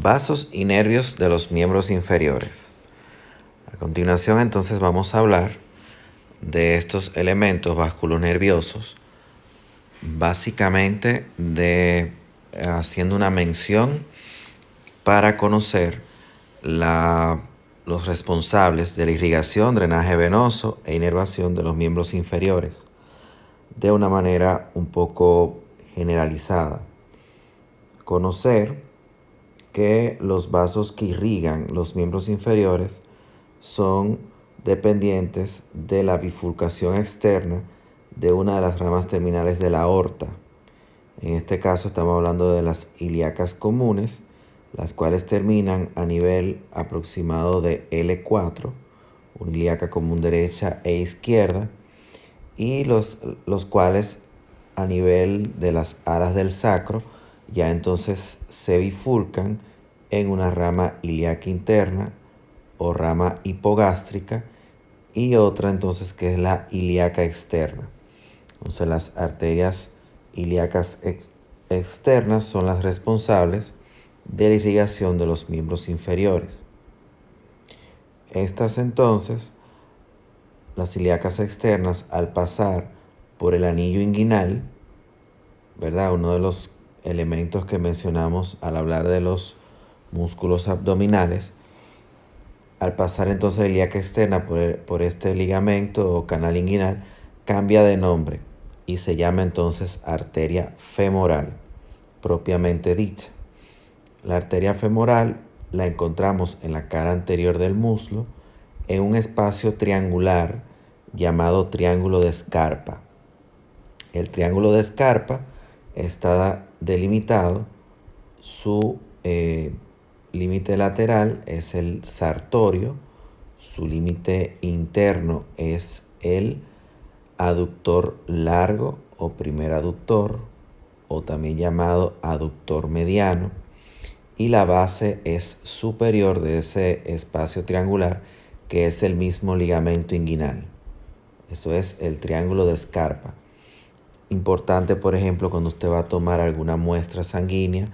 Vasos y nervios de los miembros inferiores. A continuación entonces vamos a hablar de estos elementos vasculonerviosos, básicamente haciendo una mención para conocer los responsables de la irrigación, drenaje venoso e inervación de los miembros inferiores de una manera un poco generalizada. Conocer que los vasos que irrigan los miembros inferiores son dependientes de la bifurcación externa de una de las ramas terminales de la aorta. En este caso estamos hablando de las ilíacas comunes, las cuales terminan a nivel aproximado de L4, una ilíaca común derecha e izquierda, y los cuales a nivel de las alas del sacro ya entonces se bifurcan en una rama ilíaca interna o rama hipogástrica y otra entonces que es la ilíaca externa. Entonces las arterias ilíacas externas son las responsables de la irrigación de los miembros inferiores. Estas entonces, las ilíacas externas, al pasar por el anillo inguinal, ¿verdad? Uno de los elementos que mencionamos al hablar de los músculos abdominales, al pasar entonces la ilíaca externa por este ligamento o canal inguinal, cambia de nombre y se llama entonces arteria femoral, propiamente dicha. La arteria femoral la encontramos en la cara anterior del muslo, en un espacio triangular llamado triángulo de Scarpa. El triángulo de Scarpa está delimitado, su límite lateral es el sartorio, su límite interno es el aductor largo o primer aductor, o también llamado aductor mediano, y la base es superior de ese espacio triangular, que es el mismo ligamento inguinal. Eso es el triángulo de Scarpa. Importante, por ejemplo, cuando usted va a tomar alguna muestra sanguínea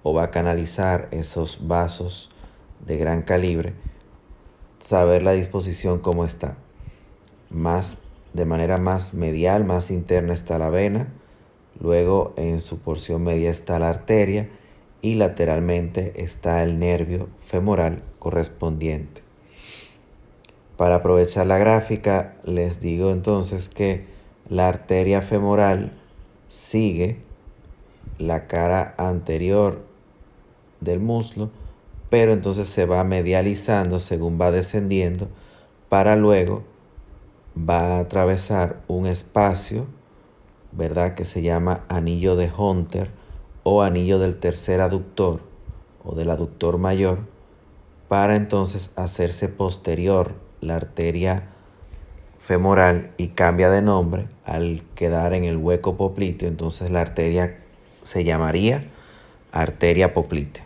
o va a canalizar esos vasos de gran calibre, saber la disposición cómo está. De manera más medial, más interna está la vena, luego en su porción media está la arteria y lateralmente está el nervio femoral correspondiente. Para aprovechar la gráfica, les digo entonces que la arteria femoral sigue la cara anterior del muslo, pero entonces se va medializando según va descendiendo, para luego va a atravesar un espacio, ¿verdad?, que se llama anillo de Hunter o anillo del tercer aductor o del aductor mayor, para entonces hacerse posterior la arteria femoral y cambia de nombre al quedar en el hueco popliteo. Entonces la arteria se llamaría arteria poplitea.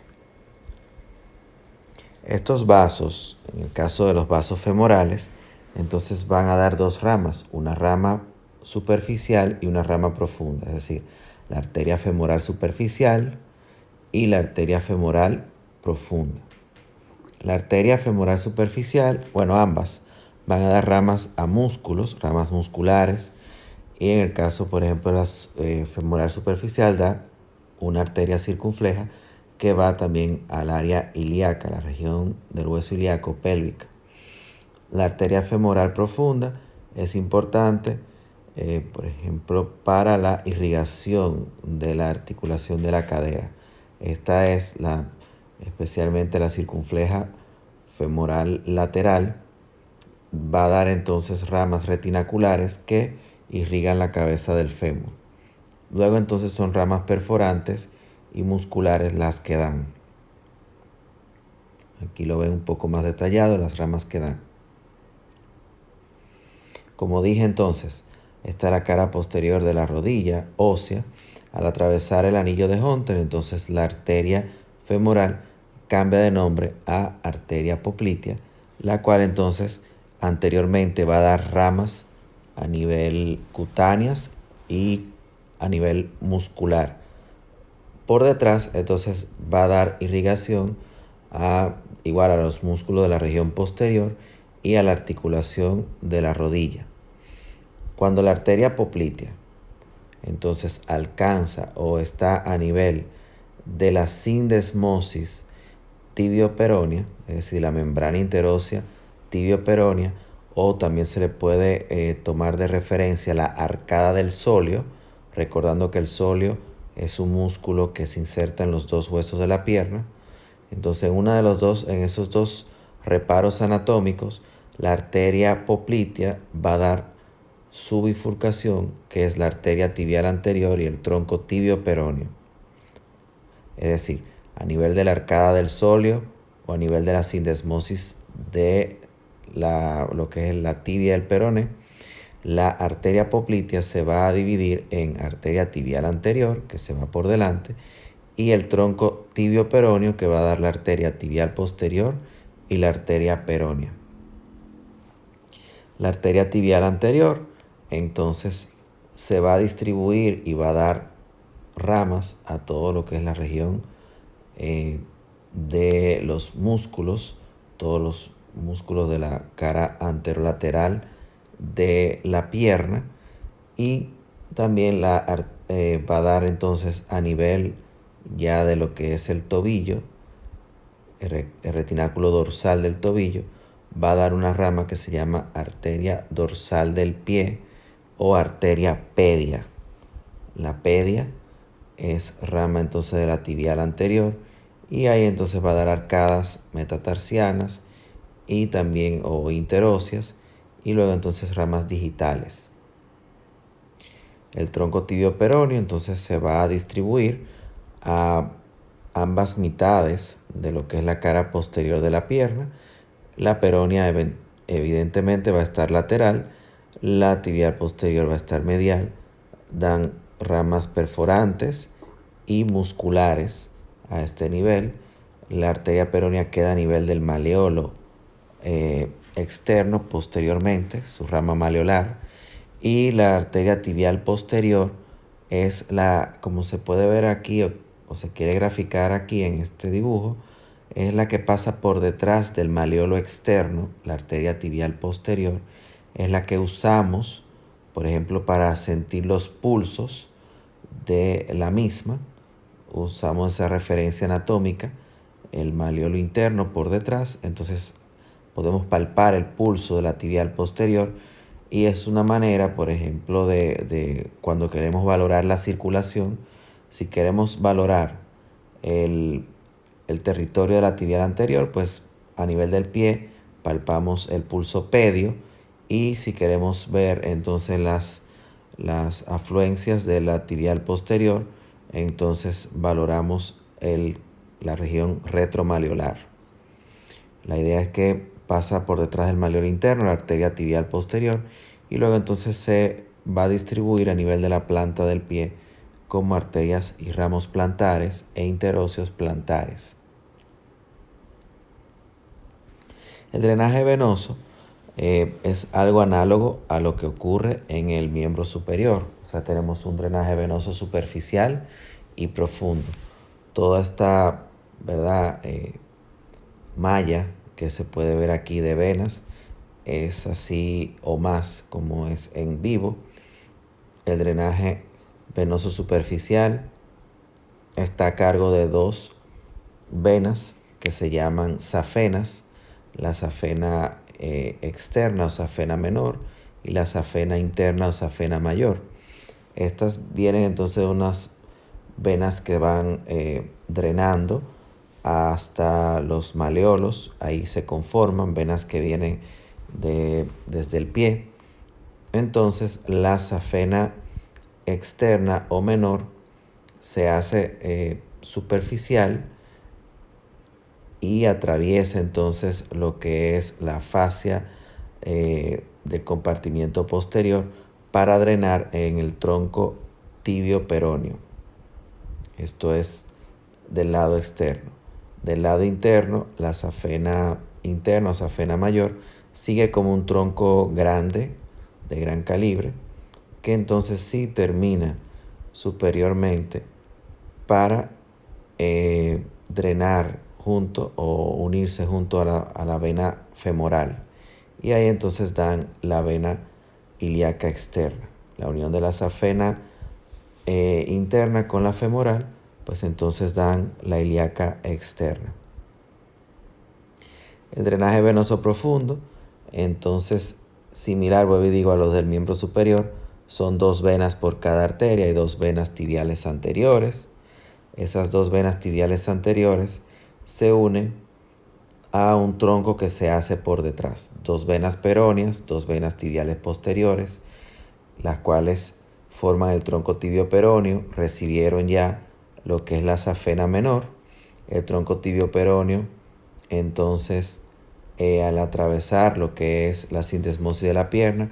Estos vasos, en el caso de los vasos femorales, entonces van a dar dos ramas, una rama superficial y una rama profunda, es decir, la arteria femoral superficial y la arteria femoral profunda. La arteria femoral superficial, ambas van a dar ramas a músculos, ramas musculares, y en el caso, por ejemplo, de la femoral superficial da una arteria circunfleja que va también al área ilíaca, la región del hueso ilíaco pélvica. La arteria femoral profunda es importante, por ejemplo, para la irrigación de la articulación de la cadera. Esta es especialmente la circunfleja femoral lateral, va a dar entonces ramas retinaculares que irrigan la cabeza del fémur. Luego entonces son ramas perforantes y musculares las que dan. Aquí lo ven un poco más detallado, las ramas que dan. Como dije entonces, está la cara posterior de la rodilla ósea. Al atravesar el anillo de Hunter, entonces la arteria femoral cambia de nombre a arteria poplitea, la cual entonces anteriormente va a dar ramas a nivel cutáneas y a nivel muscular. Por detrás entonces va a dar irrigación igual a los músculos de la región posterior y a la articulación de la rodilla. Cuando la arteria poplitea entonces alcanza o está a nivel de la sindesmosis tibio-peronea, es decir, la membrana interósea tibio-peronea, o también se le puede tomar de referencia la arcada del sóleo, recordando que el sóleo es un músculo que se inserta en los dos huesos de la pierna. Entonces, en esos dos reparos anatómicos, la arteria poplitea va a dar su bifurcación, que es la arteria tibial anterior y el tronco tibio-peroneo. Es decir, a nivel de la arcada del sóleo o a nivel de la sindesmosis de lo que es la tibia del perone, la arteria poplitea se va a dividir en arteria tibial anterior, que se va por delante, y el tronco tibio peroneo, que va a dar la arteria tibial posterior y la arteria peronea. La arteria tibial anterior entonces se va a distribuir y va a dar ramas a todo lo que es la región de los músculos, todos los músculos de la cara anterolateral de la pierna, y también va a dar entonces a nivel ya de lo que es el tobillo, el retináculo dorsal del tobillo, va a dar una rama que se llama arteria dorsal del pie o arteria pedia. La pedia es rama entonces de la tibial anterior, y ahí entonces va a dar arcadas metatarsianas y también o interóseas, y luego entonces ramas digitales. El tronco tibio peroneo entonces se va a distribuir a ambas mitades de lo que es la cara posterior de la pierna. La peronea evidentemente va a estar lateral, la tibial posterior va a estar medial. Dan ramas perforantes y musculares a este nivel. La arteria peronea queda a nivel del maleolo externo posteriormente, su rama maleolar, y la arteria tibial posterior es como se puede ver aquí o se quiere graficar aquí en este dibujo, es la que pasa por detrás del maleolo externo. La arteria tibial posterior es la que usamos, por ejemplo, para sentir los pulsos de la misma. Usamos esa referencia anatómica, el maleolo interno por detrás, entonces podemos palpar el pulso de la tibial posterior, y es una manera, por ejemplo, de cuando queremos valorar la circulación. Si queremos valorar el territorio de la tibial anterior, pues a nivel del pie palpamos el pulso pedio, y si queremos ver entonces las afluencias de la tibial posterior, entonces valoramos la región retromaleolar. La idea es que pasa por detrás del maleolo interno, la arteria tibial posterior, y luego entonces se va a distribuir a nivel de la planta del pie como arterias y ramos plantares e interóseos plantares. El drenaje venoso es algo análogo a lo que ocurre en el miembro superior. O sea, tenemos un drenaje venoso superficial y profundo. Toda esta, ¿verdad? Malla que se puede ver aquí de venas es así o más como es en vivo. El drenaje venoso superficial está a cargo de dos venas que se llaman safenas, la safena externa o safena menor y la safena interna o safena mayor. Estas vienen entonces de unas venas que van drenando hasta los maleolos. Ahí se conforman venas que vienen desde el pie. Entonces la safena externa o menor se hace superficial y atraviesa entonces lo que es la fascia del compartimiento posterior para drenar en el tronco tibio peroneo. Esto es del lado externo. Del lado interno, la safena interna o safena mayor sigue como un tronco grande, de gran calibre, que entonces sí termina superiormente para drenar junto o unirse junto a la vena femoral. Y ahí entonces dan la vena ilíaca externa. La unión de la safena interna con la femoral, pues entonces dan la ilíaca externa. El drenaje venoso profundo, entonces similar, vuelvo y digo, a los del miembro superior, son 2 venas por cada arteria y 2 venas tibiales anteriores. Esas 2 venas tibiales anteriores se unen a un tronco que se hace por detrás. 2 venas peroneas, 2 venas tibiales posteriores, las cuales forman el tronco tibio peroneo, recibieron ya lo que es la safena menor. El tronco tibio peroneo, entonces, al atravesar lo que es la sintesmosis de la pierna,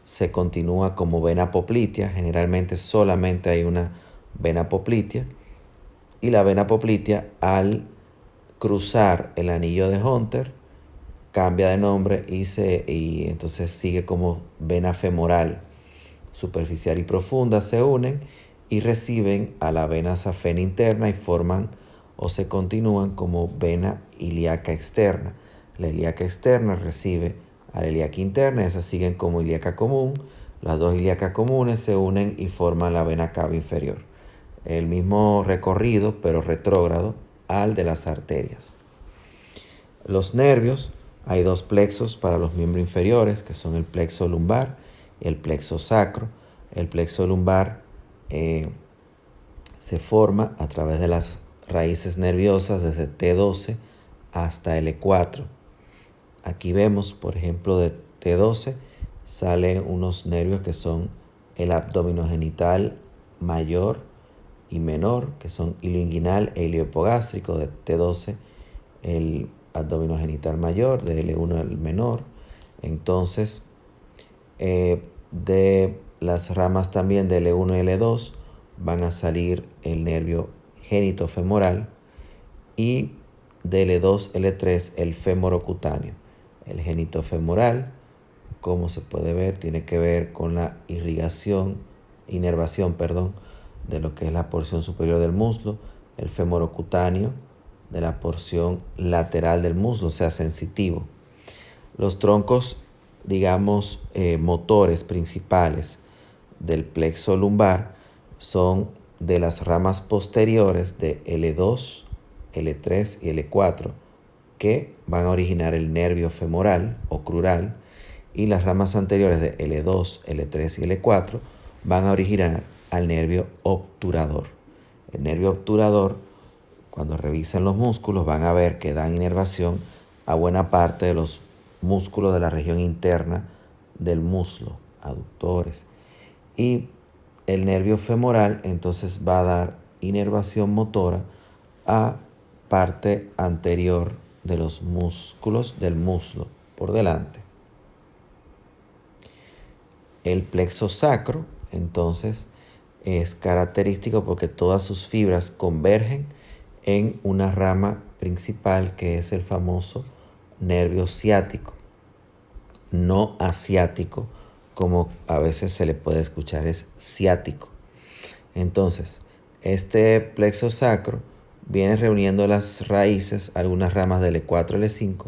se continúa como vena poplitea. Generalmente solamente hay una vena poplitea. Y la vena poplitea, al cruzar el anillo de Hunter, cambia de nombre y entonces sigue como vena femoral. Superficial y profunda se unen y reciben a la vena safena interna y forman o se continúan como vena ilíaca externa. La ilíaca externa recibe a la ilíaca interna, esas siguen como ilíaca común. Las 2 ilíacas comunes se unen y forman la vena cava inferior. El mismo recorrido, pero retrógrado al de las arterias. Los nervios, hay 2 plexos para los miembros inferiores, que son el plexo lumbar y el plexo sacro. El plexo lumbar se forma a través de las raíces nerviosas desde T12 hasta L4. Aquí vemos, por ejemplo, de T12 salen unos nervios que son el abdominogenital mayor y menor, que son ilioinguinal e iliohipogástrico. De T12 el abdominogenital mayor, de L1 el menor. Entonces, de las ramas también de L1 y L2 van a salir el nervio genitofemoral y de L2, L3 el femorocutáneo. El genitofemoral, como se puede ver, tiene que ver con la inervación, de lo que es la porción superior del muslo. El femorocutáneo de la porción lateral del muslo, o sea, sensitivo. Los troncos, digamos, motores principales del plexo lumbar son de las ramas posteriores de L2, L3 y L4, que van a originar el nervio femoral o crural, y las ramas anteriores de L2, L3 y L4 van a originar al nervio obturador. El nervio obturador, cuando revisan los músculos, van a ver que dan inervación a buena parte de los músculos de la región interna del muslo, aductores. Y el nervio femoral entonces va a dar inervación motora a parte anterior de los músculos del muslo por delante. El plexo sacro entonces es característico porque todas sus fibras convergen en una rama principal que es el famoso nervio ciático, no asiático, como a veces se le puede escuchar, es ciático. Entonces, este plexo sacro viene reuniendo las raíces, algunas ramas de L4 y L5,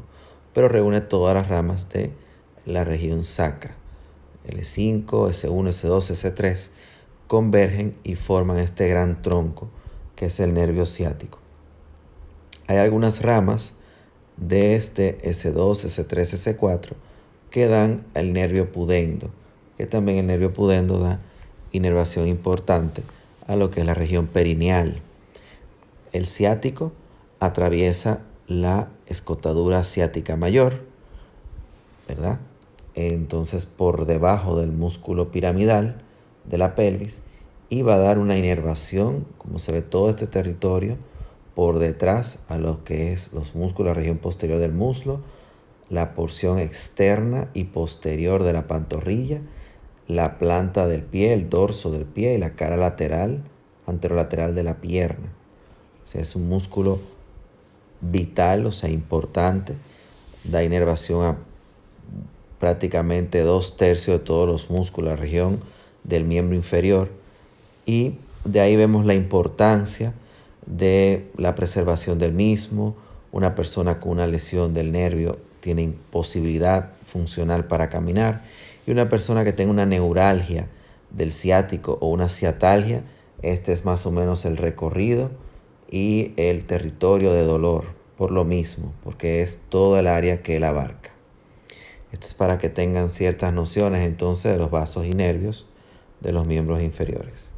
pero reúne todas las ramas de la región sacra. L5, S1, S2, S3 convergen y forman este gran tronco que es el nervio ciático. Hay algunas ramas de este S2, S3, S4 que dan el nervio pudendo, que también el nervio pudendo da inervación importante a lo que es la región perineal. El ciático atraviesa la escotadura ciática mayor, ¿verdad? Entonces por debajo del músculo piramidal de la pelvis, y va a dar una inervación, como se ve todo este territorio, por detrás a lo que es los músculos, la región posterior del muslo, la porción externa y posterior de la pantorrilla, la planta del pie, el dorso del pie y la cara lateral, anterolateral de la pierna. O sea, es un músculo vital, o sea, importante. Da inervación a prácticamente 2/3 de todos los músculos, la región del miembro inferior. Y de ahí vemos la importancia de la preservación del mismo. Una persona con una lesión del nervio tiene imposibilidad funcional para caminar. Y una persona que tenga una neuralgia del ciático o una ciatalgia, este es más o menos el recorrido y el territorio de dolor, por lo mismo, porque es todo el área que él abarca. Esto es para que tengan ciertas nociones entonces de los vasos y nervios de los miembros inferiores.